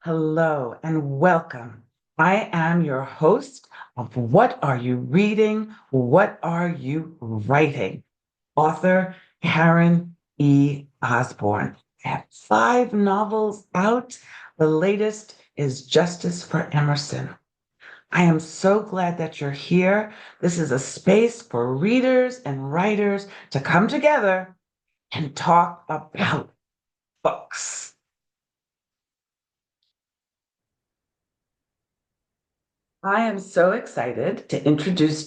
Hello and welcome. I am your host of What Are You Reading? What Are You Writing? Author Karen E. Osborne. I have five novels out. The latest is Justice for Emerson. I am so glad that you're here. This is a space for readers and writers to come together and talk about books. I am so excited to reintroduce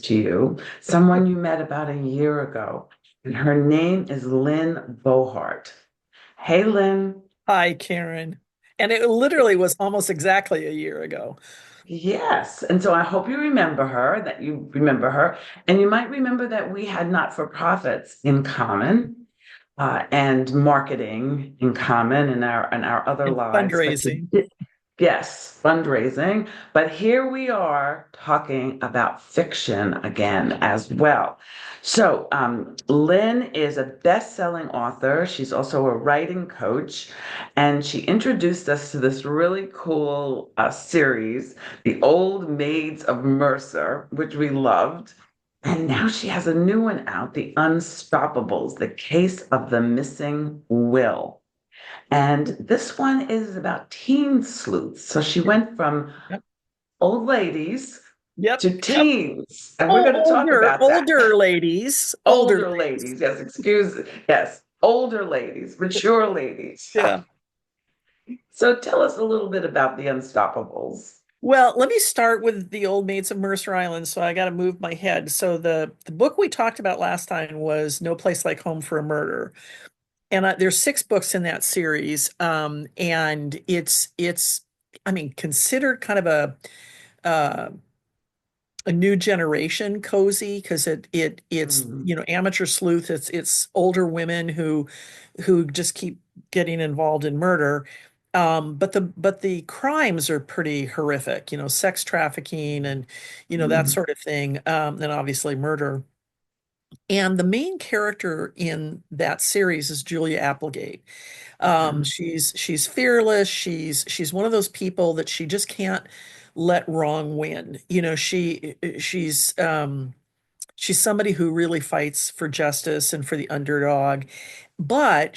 to you, someone you met about a year ago. And her name is Lynn Bohart. Hey, Lynn. Hi, Karen. And it literally was almost exactly a year ago. Yes. And so I hope that you remember her. And you might remember that we had not-for-profits in common, and marketing in common in our other And lives. But fundraising. yes, fundraising. But here we are talking about fiction again as well. So, Lynn is a best-selling author. She's also a writing coach, and she introduced us to this really cool series, The Old Maids of Mercer, which we loved. And now she has a new one out, The Unstoppables, The Case of the Missing Will. And this one is about teen sleuths. So she Yep. went from Yep. old ladies Yep. to Yep. teens. And we're going to talk Older, about that. older ladies. Older Older ladies. ladies, yes, yes, older ladies, mature ladies. Yeah. So tell us a little bit about the Unstoppables. Well, let me start with the Old Maids of Mercer Island. So I got to move my head. So the book we talked about last time was No Place Like Home for a Murder. And there's six books in that series. And it's I mean, considered kind of uh a new generation cozy because it's Mm, amateur sleuth. It's older women who just keep getting involved in murder. But the crimes are pretty horrific, sex trafficking and that mm, sort of thing, and obviously murder. And the main character in that series is Julia Applegate. mhm, She's fearless. She's one of those people that she just can't let wrong win. She's somebody who really fights for justice and for the underdog. But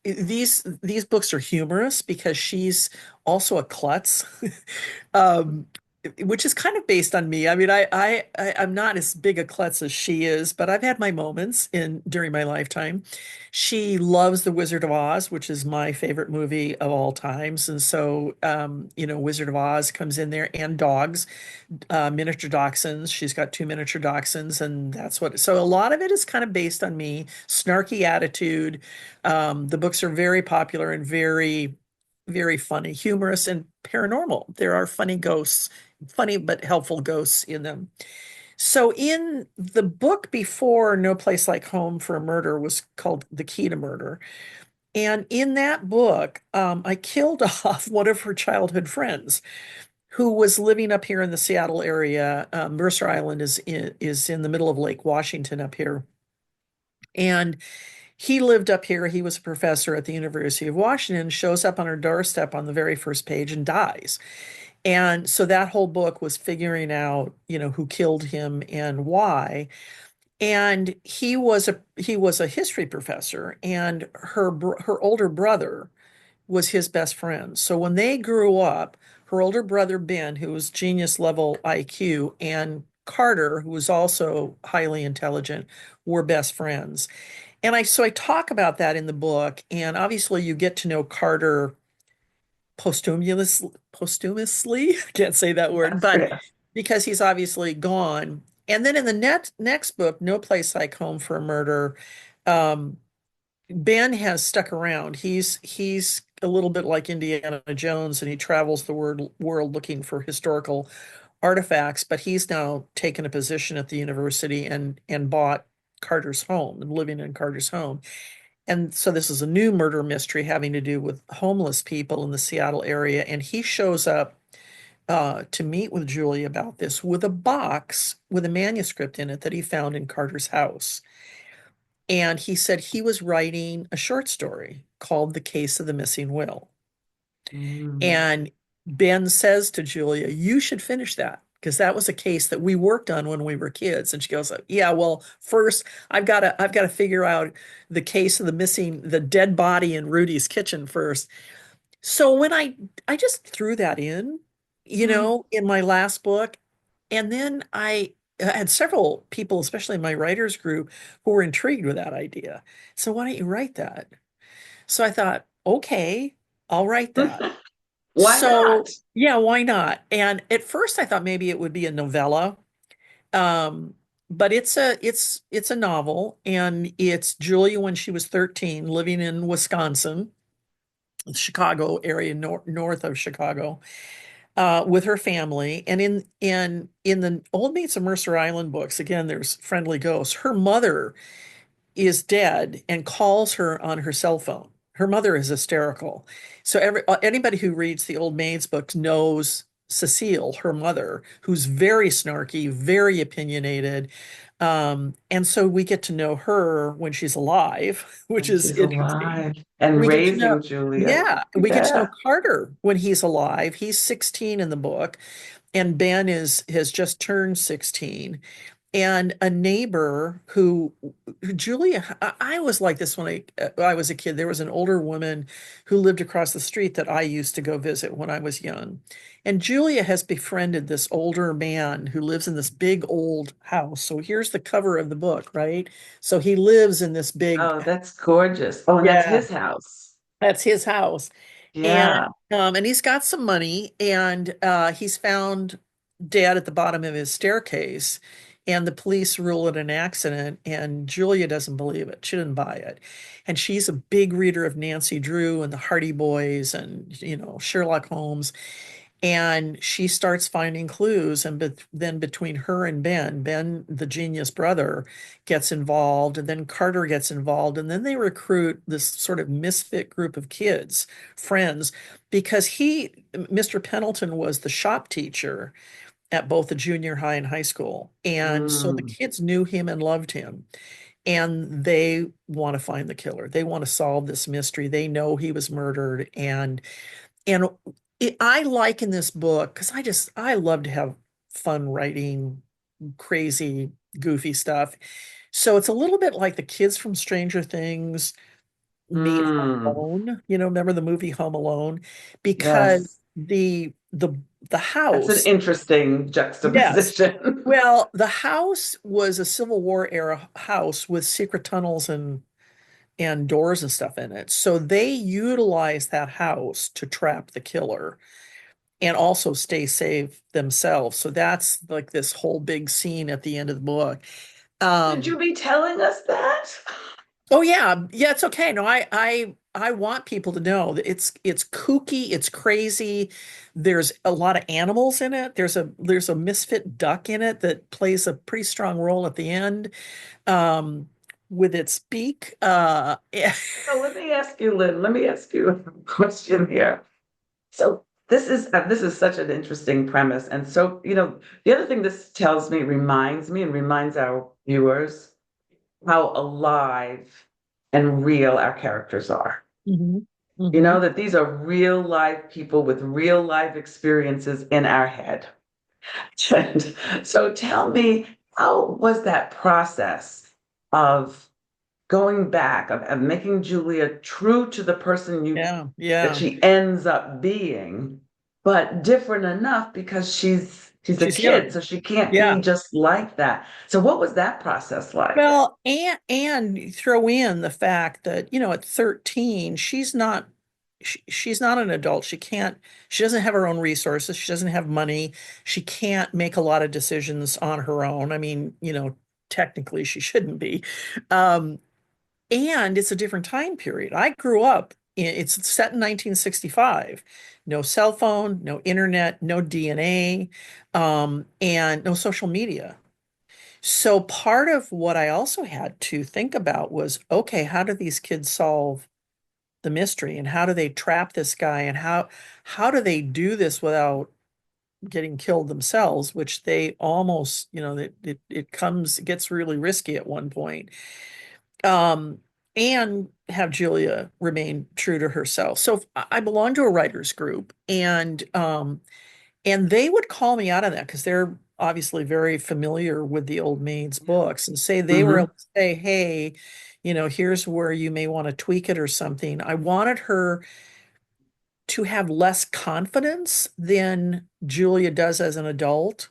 these books are humorous because she's also a klutz. um, which is kind of based on me. I mean, I'm not as big a klutz as she is, but I've had my moments in during my lifetime. She loves The Wizard of Oz, which is my favorite movie of all times, and so Wizard of Oz comes in there and dogs, miniature dachshunds. She's got two miniature dachshunds, and that's what. So a lot of it is kind of based on me. Snarky attitude. The books are very popular and very, very funny, humorous, and paranormal. There are funny ghosts, funny but helpful ghosts in them. So in the book before No Place Like Home for a Murder was called The Key to Murder. And in that book, I killed off one of her childhood friends who was living up here in the Seattle area. Mercer Island is in the middle of Lake Washington up here. And he lived up here. He was a professor at the University of Washington, shows up on her doorstep on the very first page and dies. And so that whole book was figuring out, who killed him and why. And he was a history professor, and her older brother was his best friend. So when they grew up, her older brother Ben, who was genius level IQ, and Carter, who was also highly intelligent, were best friends. And I talk about that in the book, and obviously you get to know Carter posthumously, I can't say that word, yes, but yes. because he's obviously gone. And then in the next book, No Place Like Home for a Murder, um, Ben has stuck around. He's a little bit like Indiana Jones, and he travels the world looking for historical artifacts, but he's now taken a position at the university and bought Carter's home and living in Carter's home. And so this is a new murder mystery having to do with homeless people in the Seattle area. And he shows up to meet with Julie about this with a box with a manuscript in it that he found in Carter's house. And he said he was writing a short story called The Case of the Missing Will. Mm. And Ben says to Julia, "You should finish that." Because that was a case that we worked on when we were kids. And she goes, "Yeah, well, first I've got to figure out the case of the dead body in Rudy's kitchen first." So when I just threw that in, Mm. in my last book, and then I had several people, especially in my writers group, who were intrigued with that idea. So why don't you write that? So I thought, okay, I'll write that. Why not? So yeah, why not? And at first I thought maybe it would be a novella. Um, but it's a novel, and it's Julia when she was 13, living in Wisconsin, Chicago area, north of Chicago, with her family. And in the Old Maids of Mercer Island books, again, there's friendly ghosts. Her mother is dead and calls her on her cell phone. Her mother is hysterical. So anybody who reads the Old Maids books knows Cecile, her mother, who's very snarky, very opinionated. And so we get to know her when she's alive, which And is she's interesting. alive and We get to know, raising Julia. yeah, we get to know Yeah. Carter when he's alive. He's 16 in the book, and Ben is has just turned 16. And a neighbor who Julia, I was like this when I was a kid. There was an older woman who lived across the street that I used to go visit when I was young. And Julia has befriended this older man who lives in this big old house. So here's the cover of the book, right? So he lives in this big, Oh, that's gorgeous. Oh, and that's yeah, his house. that's his house. And Yeah. and he's got some money, and he's found Dad at the bottom of his staircase, and the police rule it an accident, and Julia doesn't believe it. She didn't buy it. And she's a big reader of Nancy Drew and the Hardy Boys and Sherlock Holmes. And she starts finding clues, and then between her and Ben, the genius brother, gets involved, and then Carter gets involved, and then they recruit this sort of misfit group of kids, friends, because Mr. Pendleton, was the shop teacher at both the junior high and high school, and so the Mm. kids knew him and loved him, and they want to find the killer. They want to solve this mystery. They know he was murdered, and I like in this book because I love to have fun writing crazy, goofy stuff. So it's a little bit like the kids from Stranger Things meet Home Mm. Alone. Remember the movie Home Alone? Because Yes. the That's an house, interesting yes. juxtaposition. Well, the house was a Civil War era house with secret tunnels and doors and stuff in it. So they utilized that house to trap the killer and also stay safe themselves. So that's like this whole big scene at the end of the book. Should you Um, be telling us that? oh yeah, yeah, it's okay. No, I want people to know that it's kooky, it's crazy. There's a lot of animals in it. There's a misfit duck in it that plays a pretty strong role at the end, um, with its beak. So let me ask you, Lynn, let me ask you a question here. So this is such an interesting premise. And so, the other thing this tells me, reminds me, and reminds our viewers how alive and real our characters are. Mhm, mhm. That these are real life people with real life experiences in our head. And so tell me, how was that process of going back, of making Julia true to the person Yeah, that yeah. she ends up being, but different enough because she's a She's kid, young. so she can't be Yeah. just like that. So what was that process like? Well, and throw in the fact that, at 13, she's not an adult. She doesn't have her own resources. She doesn't have money. She can't make a lot of decisions on her own. I mean, technically she shouldn't be. Um, and it's a different time period. I grew up it's set in 1965. No cell phone, no internet, no DNA, and no social media. So part of what I also had to think about was, okay, how do these kids solve the mystery, and how do they trap this guy, and how do they do this without getting killed themselves, which they almost, it gets really risky at one point. um, and have Julia remain true to herself. So I belong to a writers group, and they would call me out on that because they're obviously very familiar with the old maid's Yeah. books and say they were able Hmm. to say, hey, here's where you may want to tweak it or something. I wanted her to have less confidence than Julia does as an adult,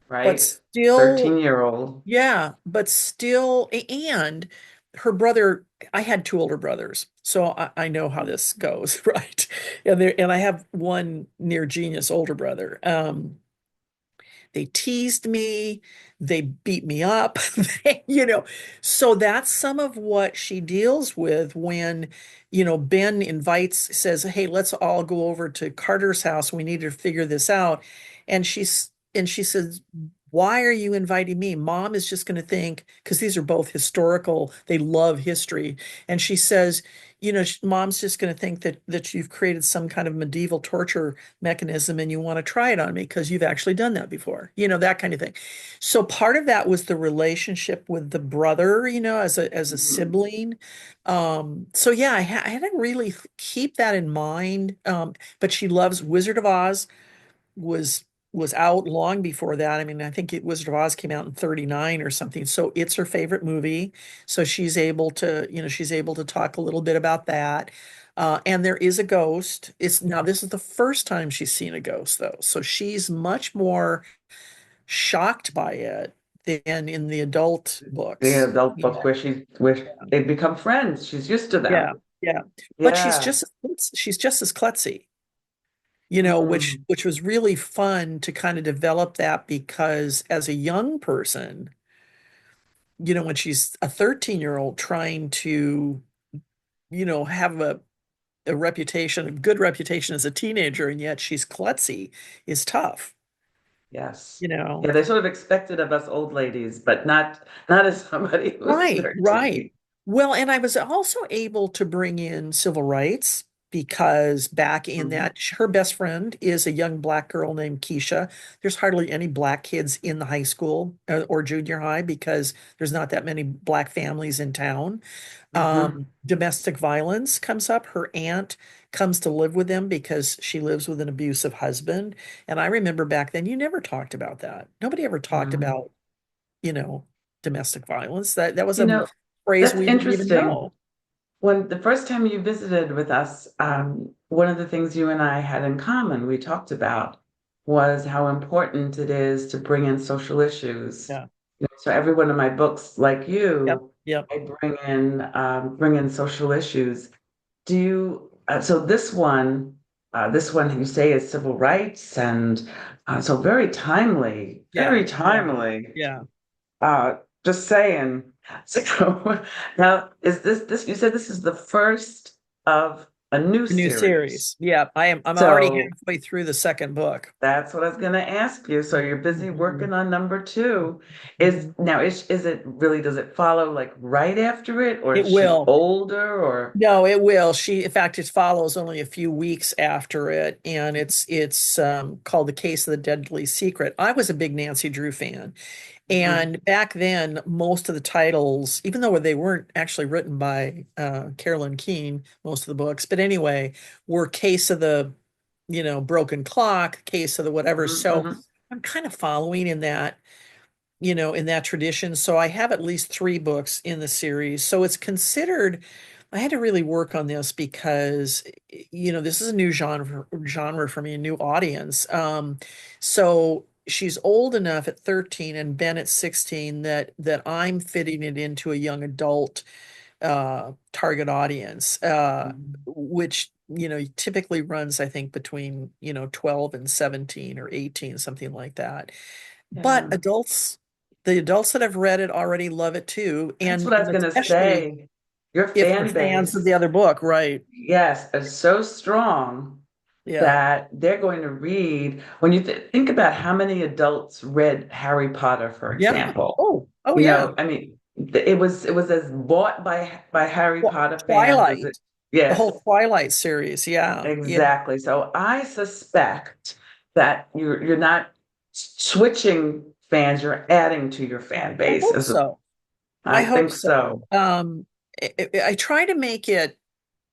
but Right? still, 13-year-old. yeah, but still, and her brother, I had two older brothers, so I know how this goes, right? And I have one near genius older brother. They teased me, they beat me up, So that's some of what she deals with when, Ben says, "Hey, let's all go over to Carter's house. We need to figure this out." And she says, "Why are you inviting me? Mom is just going to think, because these are both historical, they love history." And she says, Mom's just going to think that you've created some kind of medieval torture mechanism and you want to try it on me because you've actually done that before, that kind of thing. So part of that was the relationship with the brother, as a Mhm. sibling. So yeah, I had to really keep that in mind. But she loves Wizard of Oz was was out long before that. I mean, I think Wizard of Oz came out in 39 or something. So it's her favorite movie. So she's able to talk a little bit about that. And there is a ghost. This is the first time she's seen a ghost though. So she's much more shocked by it than in the adult The books. adult book where they become friends. She's used to Yeah, them. yeah. But Yeah. she's just as klutzy, which Mm. which was really fun to kind of develop that because as a young person, when she's a 13-year-old trying to, have a reputation, a good reputation as a teenager, and yet she's klutzy is tough, Yes. you know. Yeah, they sort of expected of us old ladies, but not as somebody who's Right, right. 13. Well, and I was also able to bring in civil rights because back in Mhm. that, her best friend is a young black girl named Keisha. There's hardly any black kids in the high school or junior high because there's not that many black families in town. Mhm. Domestic violence comes up. Her aunt comes to live with them because she lives with an abusive husband. And I remember back then, you never talked about that. Nobody ever talked Mhm. about, you know, domestic violence. That was You a know, phrase that's we didn't even interesting. know. When the first time you visited with us, one of the things you and I had in common, we talked about, was how important it is to bring in social issues. Yeah. So every one of my books, like Yep. you, Yep. I bring in social issues. Do you? So this one you say is civil rights, and so very timely, Yeah. very Yeah. timely. Yeah. Uh, just saying. So now, is this, you said this is the first of a new A new series. series. Yeah. I'm already So halfway through the second book. that's what I was going to ask you. So you're busy Mhm. working on number two. Is Mhm. now is it really, does it follow like right after it, or It is she will. older, or? No, it will. In fact, it follows only a few weeks after it, and it's called The Case of the Deadly Secret. I was a big Nancy Drew fan, Mhm. and back then, most of the titles, even though they weren't actually written by Carolyn Keene, most of the books, but anyway, were Case of the, Broken Clock, Case of the whatever. Mhm. So Mhm. I'm kind of following in that tradition. So I have at least three books in the series. So it's considered, I had to really work on this because, this is a new genre for me, a new audience. So she's old enough at 13 and Ben at 16 that I'm fitting it into a young adult target audience, Mhm. which, typically runs, I think, between, 12 and 17 or 18, something like that. But Yeah. the adults that have read it already love it too, That's and what I was and going to especially say. Your if they're fan fans of the base, other book, right? yes, is so strong Yeah. that they're going to read. When you think about how many adults read Harry Potter, for Yeah. example, Oh yeah. I mean, it was as bought by Harry Potter fans as Twilight, it. the Yes, whole Twilight series. Yeah. Yeah. exactly. So I suspect that you're not switching fans, you're adding to your fan I base. hope so. I I hope think so. so. I try to make it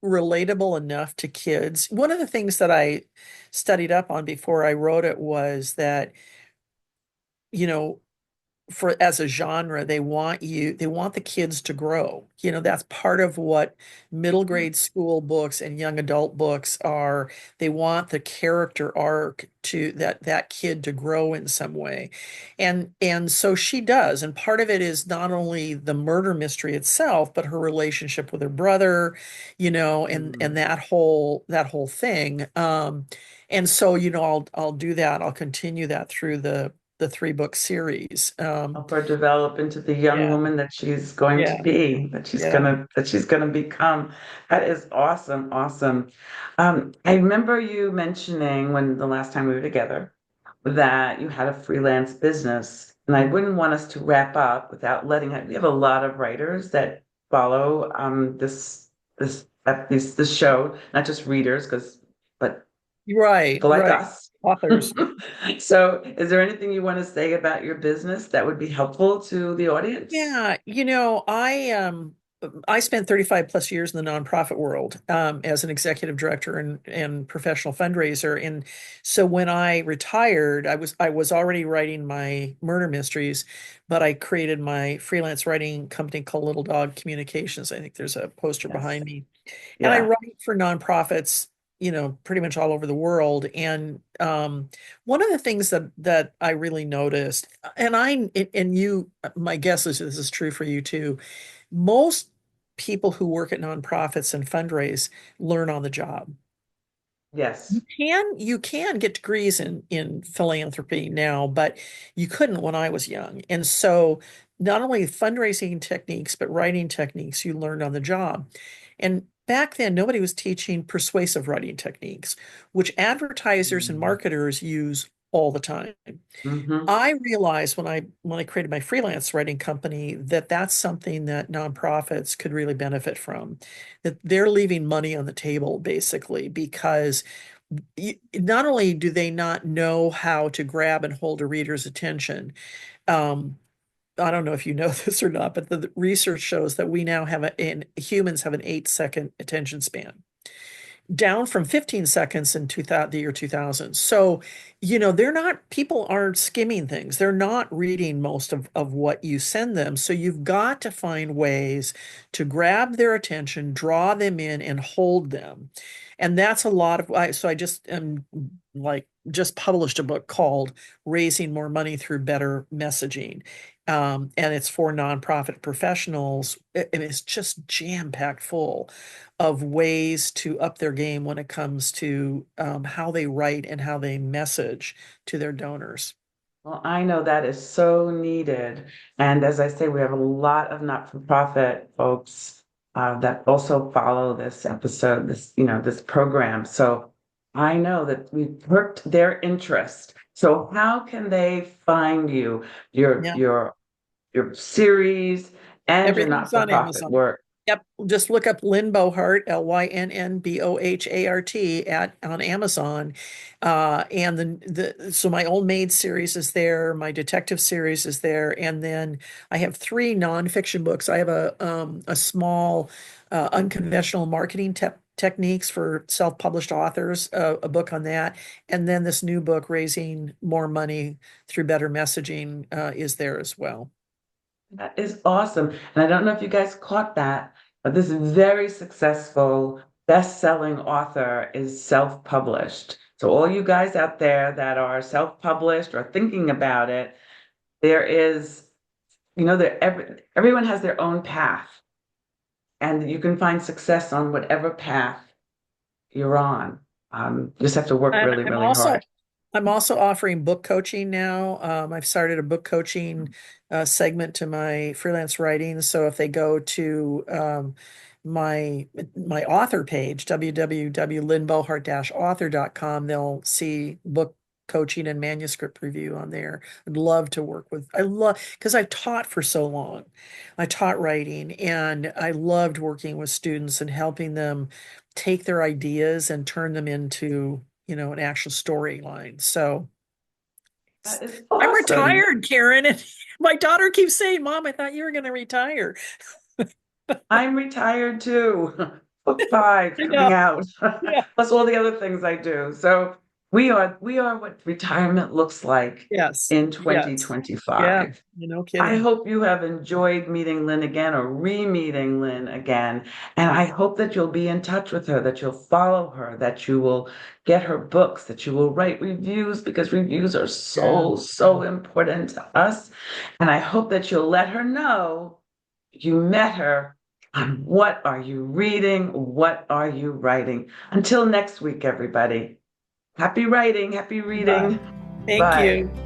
relatable enough to kids. One of the things that I studied up on before I wrote it was that, you know, for as a genre, they want the kids to grow. That's part of what middle grade school books and young adult books are. They want the character arc to that kid to grow in some way. And so she does. And part of it is not only the murder mystery itself, but her relationship with her brother, and Mm. that whole thing. And so, I'll do that. I'll continue that through the three-book series. Help her develop into the young Yeah, woman that she's going to yeah, be, yeah. that she's gonna become. That is awesome, awesome. I remember you mentioning when the last time we were together that you had a freelance business, and I wouldn't want us to wrap up without letting it. We have a lot of writers that follow this show, not just readers, but Right, people like right. us. Authors. So, is there anything you want to say about your business that would be helpful to the audience? Yeah, I spent 35 plus years in the nonprofit world as an executive director and professional fundraiser. And so when I retired, I was already writing my murder mysteries, but I created my freelance writing company called Little Dog Communications. I think there's a poster Yes. behind me. And I Yeah. write for nonprofits, pretty much all over the world. And one of the things that I really noticed, and you, my guess is this is true for you too. Most people who work at nonprofits and fundraise learn on the job. You Yes. can you can get degrees in philanthropy now, but you couldn't when I was young. And so not only fundraising techniques, but writing techniques you learned on the job. And back then, nobody was teaching persuasive writing techniques, which advertisers and marketers use all the time. Mm-hmm. I realized when I created my freelance writing company that that's something that nonprofits could really benefit from. That they're leaving money on the table basically because not only do they not know how to grab and hold a reader's attention, um, I don't know if you know this or not, but the research shows that we now have and humans have an 8-second attention span, down from 15 seconds in 2000, the year 2000. So, people aren't skimming things. They're not reading most of what you send them. So you've got to find ways to grab their attention, draw them in, and hold them. And that's a lot so I just just published a book called Raising More Money Through Better Messaging. And it's for nonprofit professionals. And it's just jam-packed full of ways to up their game when it comes to how they write and how they message to their donors. Well, I know that is so needed. And as I say, we have a lot of not-for-profit folks that also follow this episode, this program. So I know that we've perked their interest. So how can they find you, your Yeah, your your series and your everything's on not-for-profit Amazon. work? Yep, just look up Lynn Bohart, Lynnbohart at on Amazon, and so my Old Maid series is there, my detective series is there, and then I have three nonfiction books. I have a small unconventional marketing techniques for self-published authors, a book on that, and then this new book, Raising More Money Through Better Messaging, is there as well. That is awesome. And I don't know if you guys caught that, but this very successful best-selling author is self-published. So all you guys out there that are self-published or thinking about it, there is, everyone has their own path, and you can find success on whatever path you're on. You just have to work And really, really hard. I'm also offering book coaching now. I've started a book coaching segment to my freelance writing. So if they go to my author page, www.lynnbohart-author.com, they'll see book coaching and manuscript review on there. I love because I've taught for so long. I taught writing and I loved working with students and helping them take their ideas and turn them into, an actual storyline. So That is I'm awesome. retired, Karen, and my daughter keeps saying, "Mom, I thought you were going to retire." I'm retired too. Book five I coming know. out, Yeah. plus all the other things I do. So we are what retirement looks like Yes. in Yes. Yeah. 2025. No I kidding. hope you have enjoyed meeting Lynn again or re-meeting Lynn again. And I hope that you'll be in touch with her, that you'll follow her, that you will get her books, that you will write reviews because reviews are Yeah. so, so important to us. And I hope that you'll let her know you met her on what are you reading? What are you writing? Until next week, everybody. Happy writing, happy Bye. reading. Thank Bye. you.